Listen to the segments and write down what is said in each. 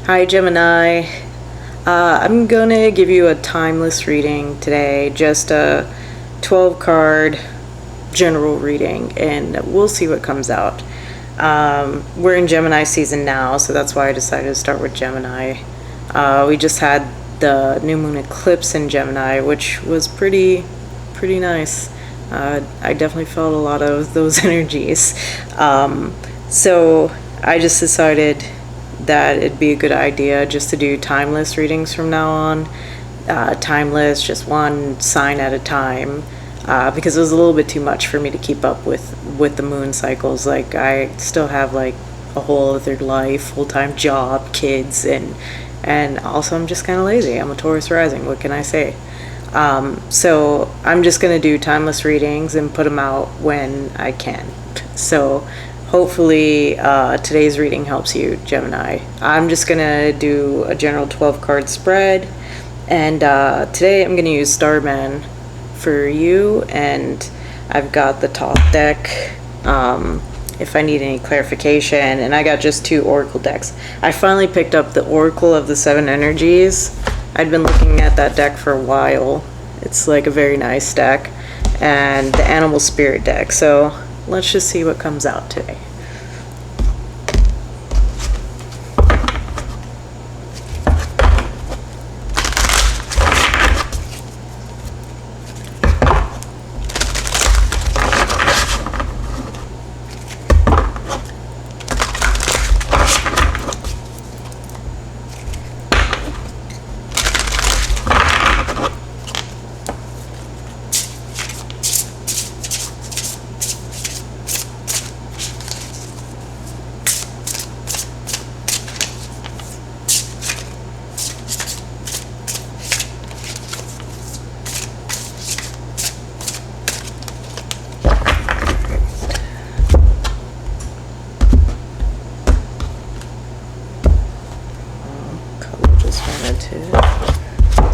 Hi Gemini. I'm gonna give you a timeless reading today, just a 12 card general reading, and we'll see what comes out. We're in Gemini season now, so that's why I decided to start with Gemini. We just had the new moon eclipse in Gemini, which was pretty nice. I definitely felt a lot of those energies. So I just decided that it'd be a good idea just to do timeless readings from now on. Timeless, just one sign at a time, because it was a little bit too much for me to keep up with the moon cycles. Like, I still have like a whole other life, full-time job, kids, and also I'm just kind of lazy. I'm a Taurus Rising, what can I say? So I'm just gonna do timeless readings and put them out when I can. So hopefully today's reading helps you, Gemini. I'm just gonna do a general 12 card spread, and today I'm gonna use Starman for you, and I've got the Thoth deck if I need any clarification, and I got just 2 oracle decks. I finally picked up the Oracle of the 7 Energies. I'd been looking at that deck for a while. It's like a very nice deck, and the Animal Spirit deck. So let's just see what comes out today.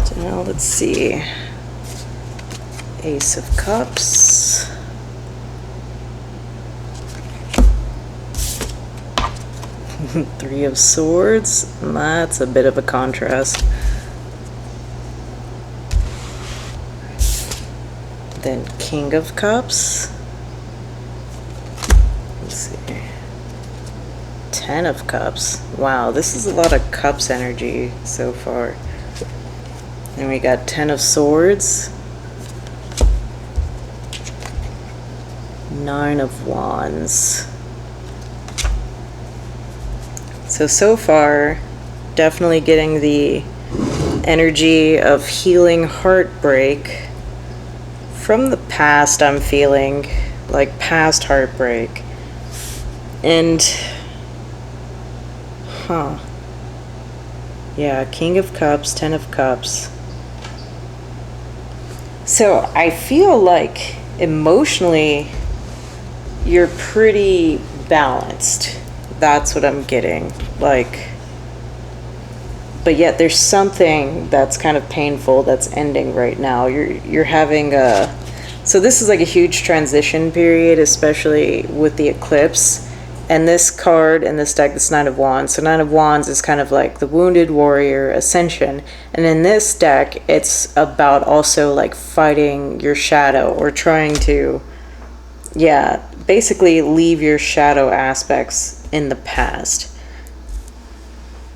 So now let's see. Ace of Cups. Three of Swords. That's a bit of a contrast. Then King of Cups. Let's see. 10 of Cups. Wow, this is a lot of Cups energy so far. And we got 10 of Swords. 9 of Wands. So far, definitely getting the energy of healing heartbreak. From the past, I'm feeling like past heartbreak. And yeah, King of Cups, 10 of Cups. So I feel like emotionally you're pretty balanced. That's what I'm getting. Like, but yet there's something that's kind of painful that's ending right now. You're having a, so this is like a huge transition period, especially with the eclipse. And this card in this deck, this 9 of Wands. So 9 of Wands is kind of like the wounded warrior ascension. And in this deck, it's about also like fighting your shadow, or trying to, yeah, basically leave your shadow aspects in the past.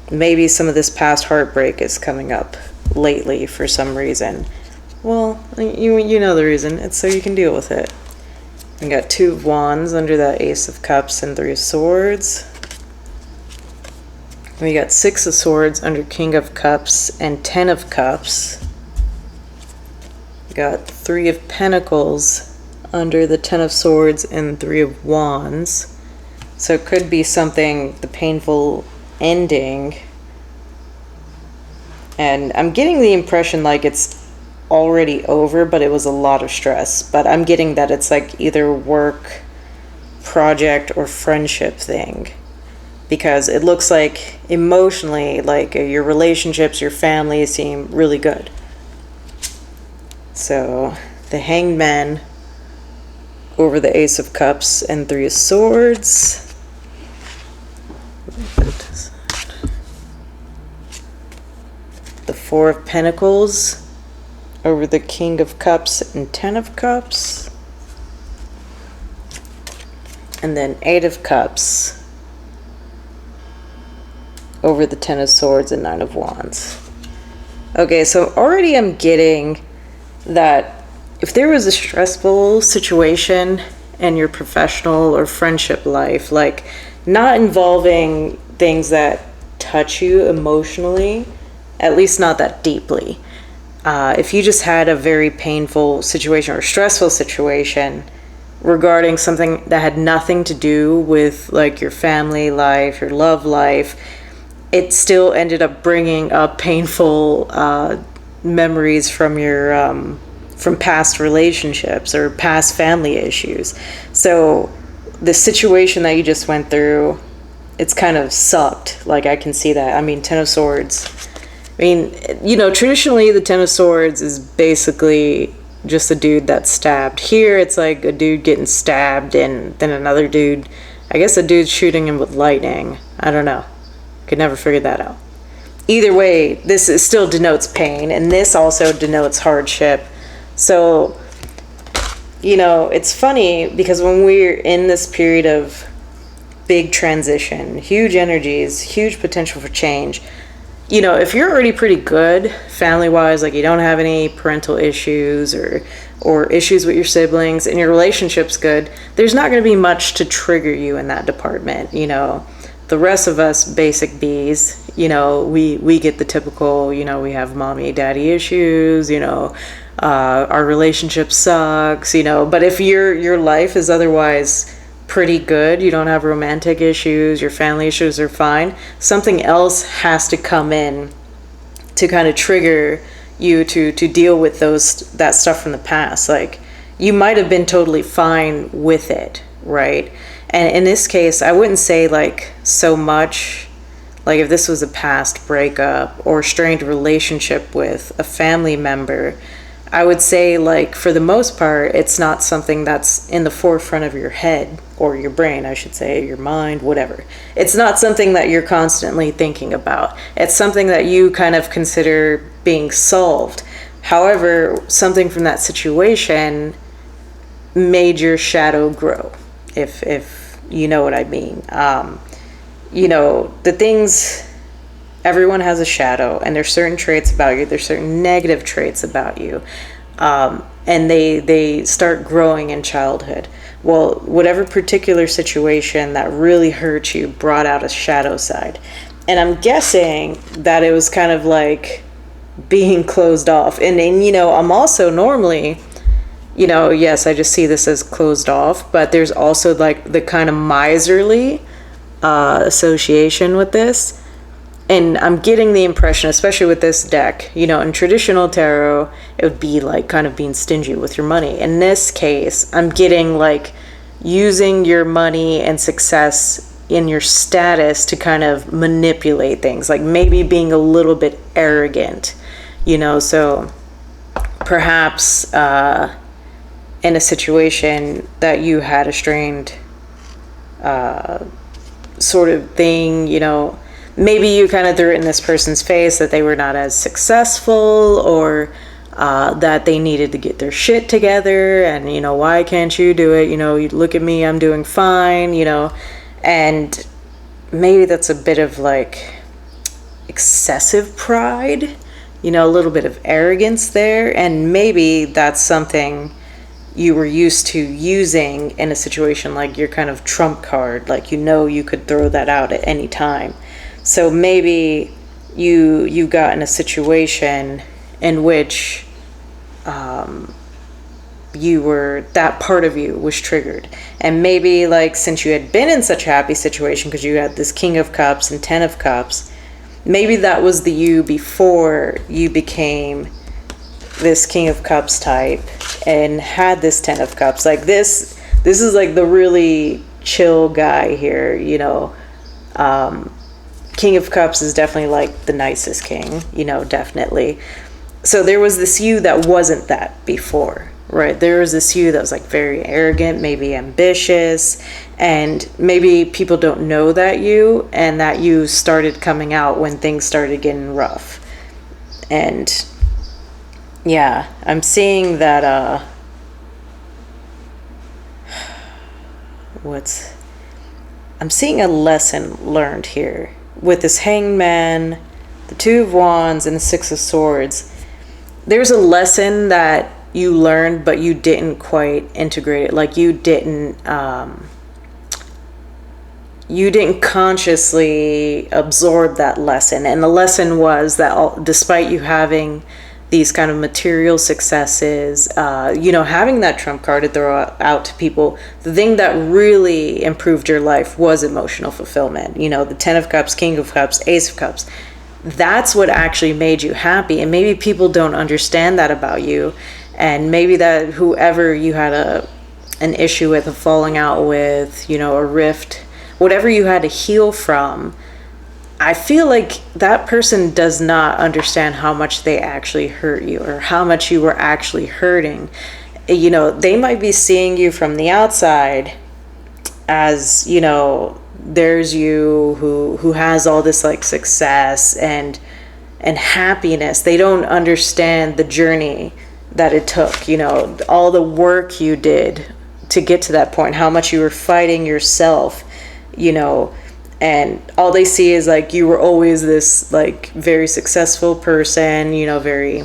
Maybe some of this past heartbreak is coming up lately for some reason. Well, you know the reason. It's so you can deal with it. We got 2 of Wands under that Ace of Cups and 3 of Swords. We got 6 of Swords under King of Cups and 10 of Cups. We got 3 of Pentacles under the 10 of Swords and 3 of Wands. So it could be something, the painful ending. And I'm getting the impression like it's already over, but it was a lot of stress. But I'm getting that it's like either work, project, or friendship thing, because it looks like emotionally, like your relationships, your family seem really good. So the Hanged Man over the Ace of Cups and 3 of Swords. Four of Pentacles over the King of Cups and Ten of Cups. And then Eight of Cups over the Ten of Swords and Nine of Wands. Okay, so already I'm getting that if there was a stressful situation in your professional or friendship life, like not involving things that touch you emotionally, at least not that deeply. If you just had a very painful situation or stressful situation regarding something that had nothing to do with like your family life, your love life, it still ended up bringing up painful memories from your from past relationships or past family issues. So the situation that you just went through, it's kind of sucked. Like I can see that. I mean, Ten of Swords. I mean, you know, traditionally the Ten of Swords is basically just a dude that's stabbed. Here it's like a dude getting stabbed and then another dude, I guess a dude's shooting him with lightning. I don't know. Could never figure that out. Either way, this is still denotes pain, and this also denotes hardship. So, you know, it's funny because when we're in this period of big transition, huge energies, huge potential for change, you know, if you're already pretty good family-wise, like you don't have any parental issues or issues with your siblings and your relationship's good, there's not going to be much to trigger you in that department. You know, the rest of us basic bees, you know, we get the typical, you know, we have mommy daddy issues, you know, our relationship sucks, you know, but if your life is otherwise pretty good, you don't have romantic issues, your family issues are fine, something else has to come in to kind of trigger you to deal with that stuff from the past. Like you might have been totally fine with it, right? And in this case, I wouldn't say like so much like if this was a past breakup or strained relationship with a family member, I would say like for the most part, it's not something that's in the forefront of your head or your brain, I should say, your mind, whatever. It's not something that you're constantly thinking about. It's something that you kind of consider being solved. However, something from that situation made your shadow grow, if you know what I mean. You know, the things, everyone has a shadow, and there's certain traits about you, there's certain negative traits about you, and they start growing in childhood. Well, whatever particular situation that really hurt you brought out a shadow side. And I'm guessing that it was kind of like being closed off. And you know, I'm also normally, you know, yes, I just see this as closed off, but there's also like the kind of miserly association with this. And I'm getting the impression, especially with this deck, you know, in traditional tarot, it would be like kind of being stingy with your money. In this case, I'm getting like using your money and success in your status to kind of manipulate things, like maybe being a little bit arrogant, you know. So perhaps in a situation that you had a strained sort of thing, you know, maybe you kind of threw it in this person's face that they were not as successful, or that they needed to get their shit together, and, you know, why can't you do it? You know, you look at me, I'm doing fine, you know. And maybe that's a bit of like excessive pride, you know, a little bit of arrogance there. And maybe that's something you were used to using in a situation like your kind of trump card, like, you know, you could throw that out at any time. So maybe you got in a situation in which that part of you was triggered. And maybe like since you had been in such a happy situation because you had this King of Cups and Ten of Cups, maybe that was the you before you became this King of Cups type and had this Ten of Cups. Like this is like the really chill guy here, you know. King of Cups is definitely like the nicest king, you know, definitely. So there was this you that wasn't that before, right? There was this you that was like very arrogant, maybe ambitious, and maybe people don't know that you, and that you started coming out when things started getting rough. And yeah, I'm seeing that, I'm seeing a lesson learned here with this Hangman, the Two of Wands, and the Six of Swords. There's a lesson that you learned, but you didn't quite integrate it. Like you didn't consciously absorb that lesson. And the lesson was that despite you having these kind of material successes, having that trump card to throw out to people, the thing that really improved your life was emotional fulfillment. The 10 of Cups, King of Cups, Ace of Cups. That's what actually made you happy. And maybe people don't understand that about you. And maybe that whoever you had an issue with, a falling out with, a rift, whatever you had to heal from, I feel like that person does not understand how much they actually hurt you or how much you were actually hurting. They might be seeing you from the outside as, there's you who has all this like success and happiness. They don't understand the journey that it took, all the work you did to get to that point, how much you were fighting yourself, and all they see is like you were always this like very successful person, very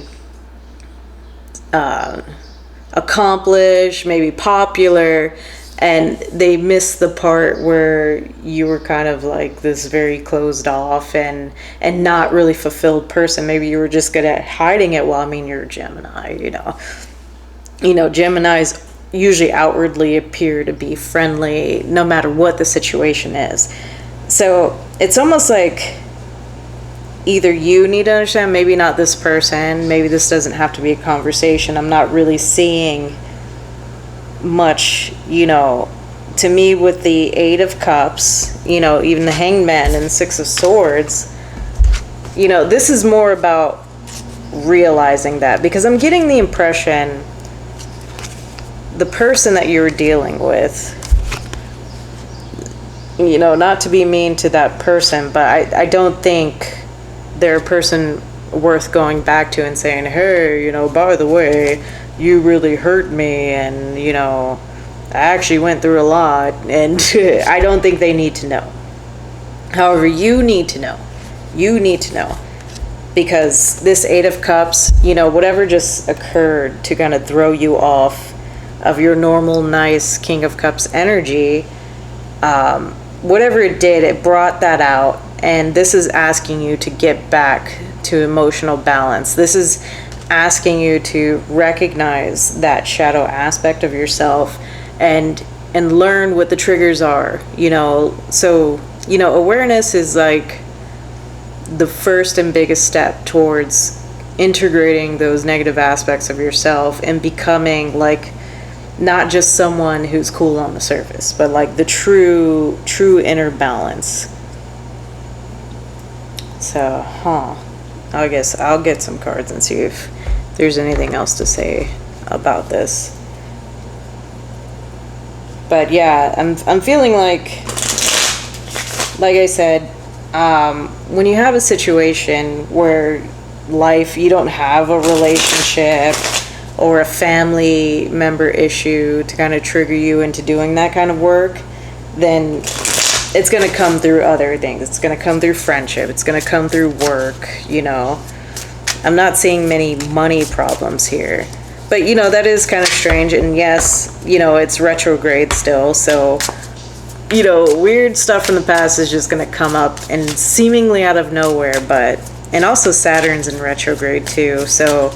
accomplished, maybe popular, and they miss the part where you were kind of like this very closed off and not really fulfilled person. Maybe you were just good at hiding it. Well, I mean, you're a Gemini, Geminis usually outwardly appear to be friendly no matter what the situation is. So it's almost like either you need to understand, maybe not this person, maybe this doesn't have to be a conversation. I'm not really seeing much, to me with the Eight of Cups, even the Hangman and the Six of Swords, this is more about realizing that, because I'm getting the impression the person that you're dealing with, not to be mean to that person, but I don't think they're a person worth going back to and saying, hey, by the way, you really hurt me, and I actually went through a lot, and I don't think they need to know. However, you need to know, because this Eight of Cups, whatever just occurred to kind of throw you off of your normal nice King of Cups energy, whatever it did, it brought that out, and this is asking you to get back to emotional balance. This is asking you to recognize that shadow aspect of yourself and learn what the triggers are, so awareness is like the first and biggest step towards integrating those negative aspects of yourself and becoming like not just someone who's cool on the surface, but like the true inner balance. So I guess I'll get some cards and see if there's anything else to say about this. But yeah, I'm feeling like I said, when you have a situation where you don't have a relationship or a family member issue to kind of trigger you into doing that kind of work, then it's going to come through other things. It's going to come through friendship. It's going to come through work, I'm not seeing many money problems here. But, that is kind of strange. And yes, it's retrograde still. So, weird stuff from the past is just going to come up and seemingly out of nowhere. And also Saturn's in retrograde too. So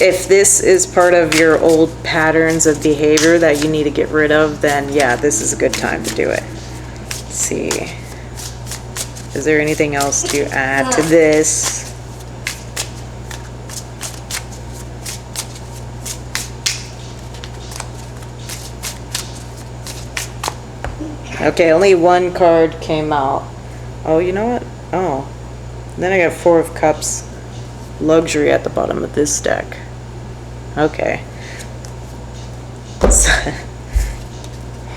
if this is part of your old patterns of behavior that you need to get rid of, then yeah, this is a good time to do it. Let's see. Is there anything else to add to this? Okay, only one card came out. Oh, you know what? Oh. Then I got Four of Cups, luxury at the bottom of this deck. Okay.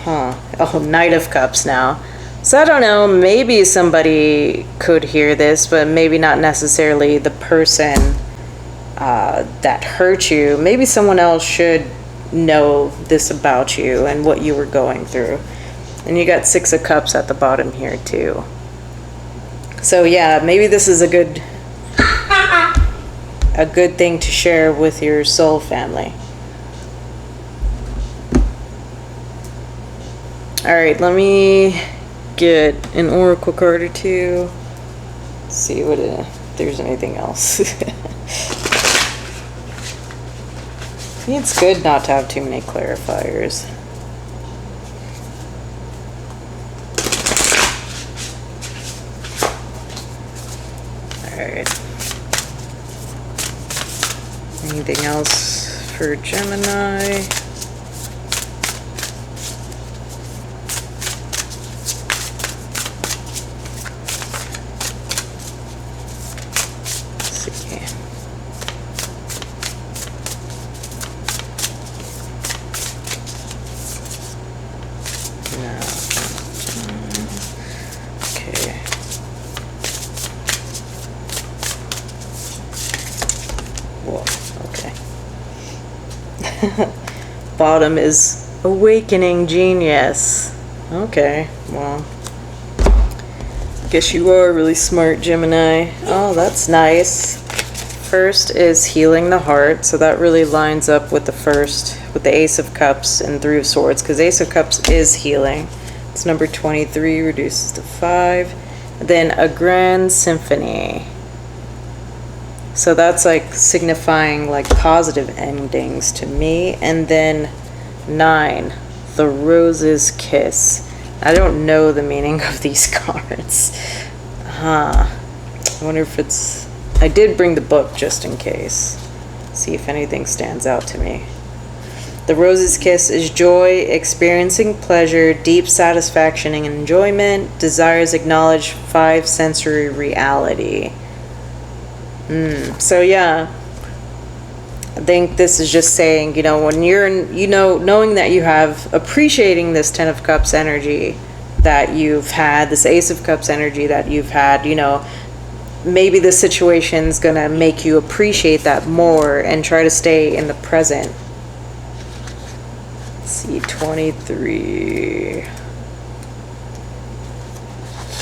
Oh, Knight of Cups now. So I don't know, maybe somebody could hear this, but maybe not necessarily the person that hurt you. Maybe someone else should know this about you and what you were going through. And you got 6 of Cups at the bottom here too. So yeah, maybe this is a good thing to share with your soul family. All right, let me get an oracle card or two. See what if there's anything else. It's good not to have too many clarifiers. Alright. Anything else for Gemini? Bottom is awakening genius. Okay, well, guess you are really smart, Gemini. Oh, that's nice. First is healing the heart, so that really lines up with the first, with the Ace of Cups and 3 of Swords, because Ace of Cups is healing. It's number 23, reduces to 5. Then a Grand Symphony. So that's like signifying like positive endings to me. And then 9, the Rose's Kiss. I don't know the meaning of these cards. I wonder if it's... I did bring the book just in case. See if anything stands out to me. The Rose's Kiss is joy, experiencing pleasure, deep satisfaction and enjoyment, desires acknowledge 5 sensory reality. So yeah, I think this is just saying, you know, when you're in, you know, knowing that you have, appreciating this 10 of Cups energy that you've had, this Ace of Cups energy that you've had, you know, maybe the situation's gonna make you appreciate that more and try to stay in the present. Let's see, 23.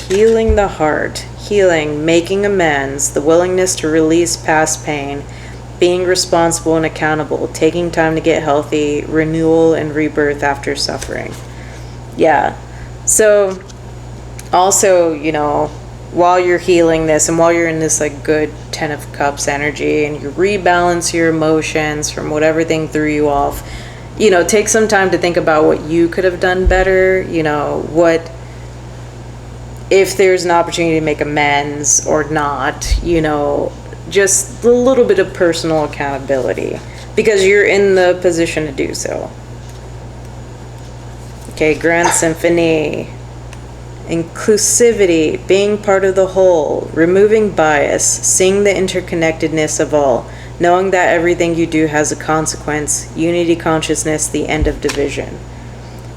Healing the heart, healing, making amends, the willingness to release past pain, being responsible and accountable, taking time to get healthy, renewal and rebirth after suffering. Yeah. So also, you know, while you're healing this and while you're in this like good 10 of Cups energy and you rebalance your emotions from whatever thing threw you off, you know, take some time to think about what you could have done better, you know, what, if there's an opportunity to make amends or not, you know, just a little bit of personal accountability because you're in the position to do so. Okay, Grand Symphony. Inclusivity, being part of the whole, removing bias, seeing the interconnectedness of all, knowing that everything you do has a consequence, unity consciousness, the end of division.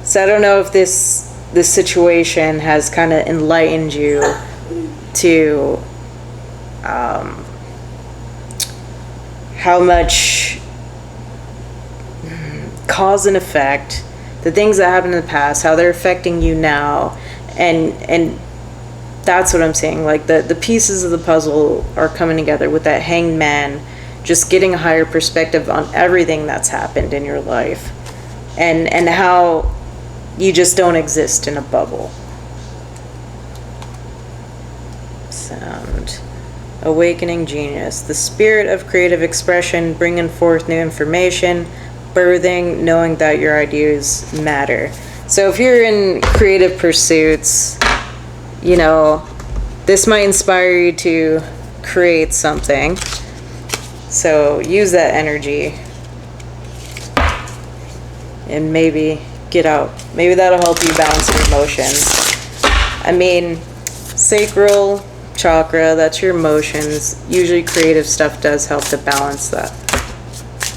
So I don't know if this situation has kind of enlightened you to how much cause and effect, the things that happened in the past, how they're affecting you now, and that's what I'm saying. Like the pieces of the puzzle are coming together with that Hanged Man, just getting a higher perspective on everything that's happened in your life, and how you just don't exist in a bubble. Sound. Awakening genius. The spirit of creative expression, bringing forth new information, birthing, knowing that your ideas matter. So if you're in creative pursuits, you know, this might inspire you to create something. So use that energy and maybe get out. Maybe that'll help you balance your emotions. I mean, sacral chakra, that's your emotions. Usually creative stuff does help to balance that.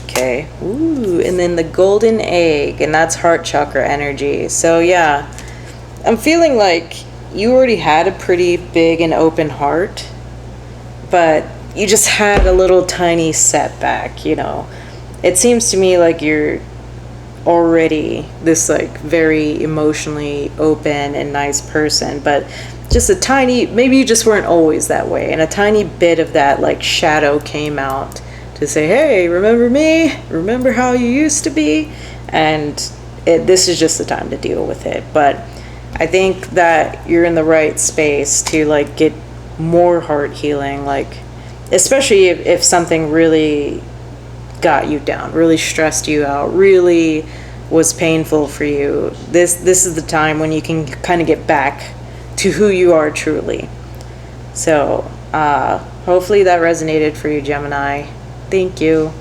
Okay. Ooh, and then the golden egg, and that's heart chakra energy. So yeah, I'm feeling like you already had a pretty big and open heart, but you just had a little tiny setback, you know. It seems to me like you're already this like very emotionally open and nice person, but just a tiny, maybe you just weren't always that way, and a tiny bit of that like shadow came out to say, hey, remember me? Remember how you used to be? And this is just the time to deal with it. But I think that you're in the right space to like get more heart healing, like especially if something really got you down, really stressed you out, really was painful for you. This is the time when you can kind of get back to who you are truly. So hopefully that resonated for you, Gemini. Thank you.